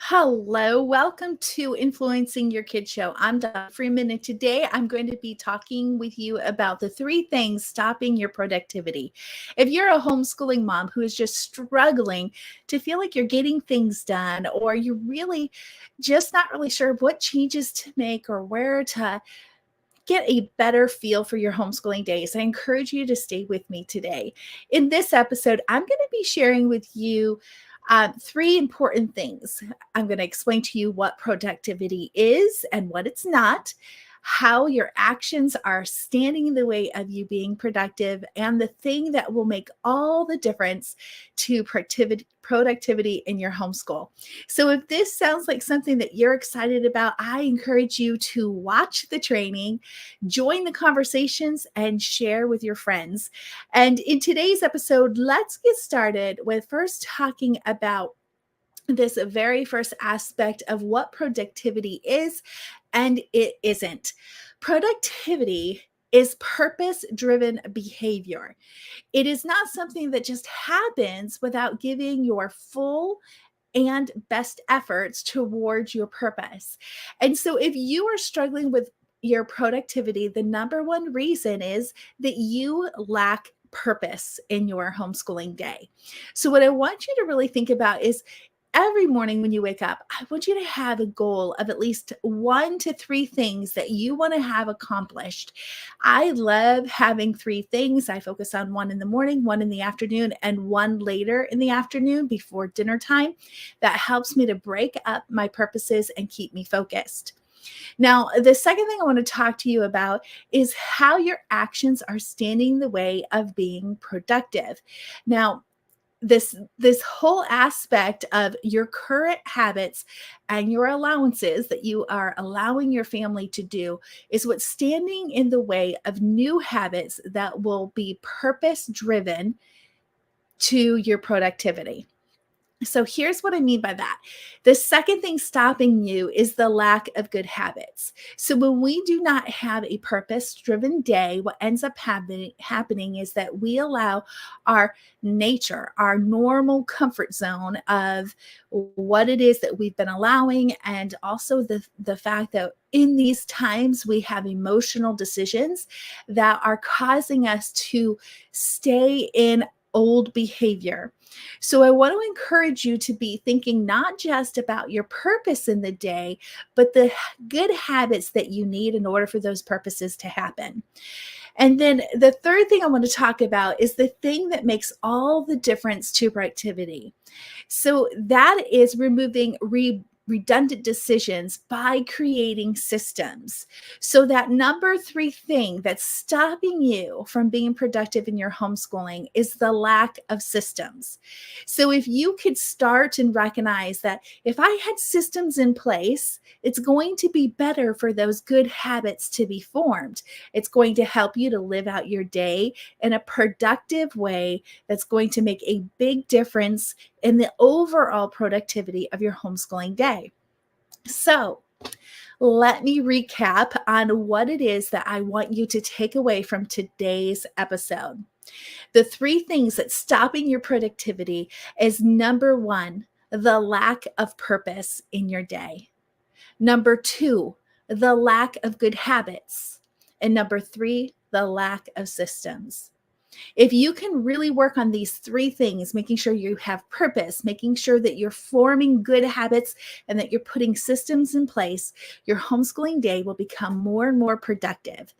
Hello, welcome to Influencing Your Kid Show. I'm Dollie Freeman, and today I'm going to be talking with you about the three things stopping your productivity. If you're a homeschooling mom who is just struggling to feel like you're getting things done, or you're really just not really sure what changes to make or where to get a better feel for your homeschooling days, I encourage you to stay with me today. In this episode, I'm going to be sharing with you three important things. I'm going to explain to you what productivity is and what it's not, how your actions are standing in the way of you being productive, and the thing that will make all the difference to productivity in your homeschool. So if this sounds like something that you're excited about, I encourage you to watch the training, join the conversations, and share with your friends. And in today's episode, let's get started with first talking about this very first aspect of what productivity is and it isn't. Productivity is purpose-driven behavior. It is not something that just happens without giving your full and best efforts towards your purpose. And so if you are struggling with your productivity, the number one reason is that you lack purpose in your homeschooling day. So what I want you to really think about is every morning when you wake up, I want you to have a goal of at least 1 to 3 things that you want to have accomplished. I love having 3 things. I focus on one in the morning, one in the afternoon, and one later in the afternoon before dinner time. That helps me to break up my purposes and keep me focused. Now, the second thing I want to talk to you about is how your actions are standing in the way of being productive. Now, this whole aspect of your current habits and your allowances that you are allowing your family to do is what's standing in the way of new habits that will be purpose driven to your productivity. So here's what I mean by that. The second thing stopping you is the lack of good habits. So when we do not have a purpose-driven day, what ends up happening is that we allow our nature, our normal comfort zone of what it is that we've been allowing, and also the fact that in these times we have emotional decisions that are causing us to stay in old behavior. So I want to encourage you to be thinking not just about your purpose in the day, but the good habits that you need in order for those purposes to happen. And then the third thing I want to talk about is the thing that makes all the difference to productivity. So that is removing redundant decisions by creating systems. So that number 3 thing that's stopping you from being productive in your homeschooling is the lack of systems. So if you could start and recognize that if I had systems in place, it's going to be better for those good habits to be formed. It's going to help you to live out your day in a productive way that's going to make a big difference in the overall productivity of your homeschooling day. So, let me recap on what it is that I want you to take away from today's episode. The 3 things that's stopping your productivity is number 1, the lack of purpose in your day. Number 2, the lack of good habits. And number 3, the lack of systems. If you can really work on these 3 things, making sure you have purpose, making sure that you're forming good habits and that you're putting systems in place, your homeschooling day will become more and more productive.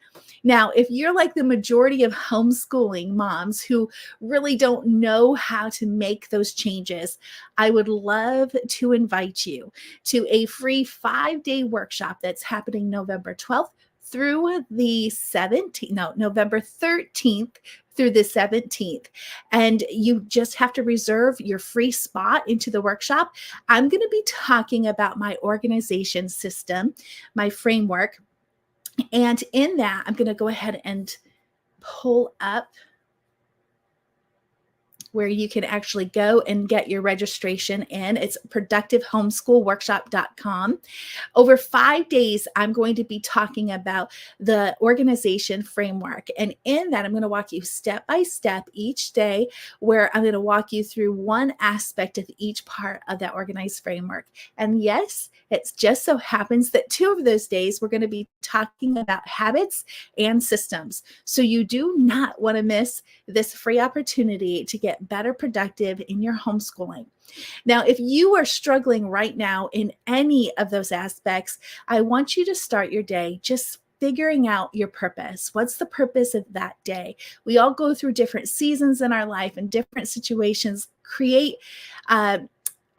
Now, if you're like the majority of homeschooling moms who really don't know how to make those changes, I would love to invite you to a free 5-day workshop that's happening November 12th through the 17th, no, November 13th through the 17th. And you just have to reserve your free spot into the workshop. I'm going to be talking about my organization system, my framework. And in that, I'm going to go ahead and pull up where you can actually go and get your registration in. It's productivehomeschoolworkshop.com. Over 5 days, I'm going to be talking about the organization framework. And in that, I'm going to walk you step by step each day, where I'm going to walk you through one aspect of each part of that organized framework. And yes, it just so happens that 2 of those days, we're going to be talking about habits and systems. So you do not want to miss this free opportunity to get better productive in your homeschooling. Now, if you are struggling right now in any of those aspects, I want you to start your day just figuring out your purpose. What's the purpose of that day? We all go through different seasons in our life, and different situations create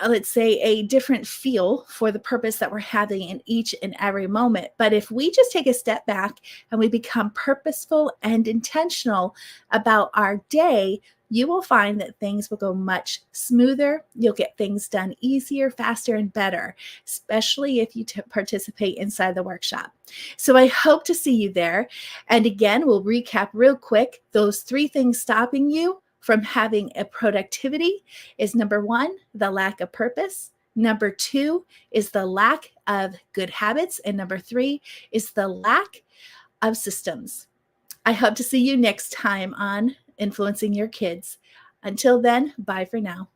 let's say, a different feel for the purpose that we're having in each and every moment. But if we just take a step back and we become purposeful and intentional about our day, you will find that things will go much smoother. You'll get things done easier, faster, and better, especially if you participate inside the workshop. So I hope to see you there. And again, we'll recap real quick. Those 3 things stopping you from having a productivity is: number 1, the lack of purpose. Number 2 is the lack of good habits. And number 3 is the lack of systems. I hope to see you next time on Influencing Your Kids. Until then, bye for now.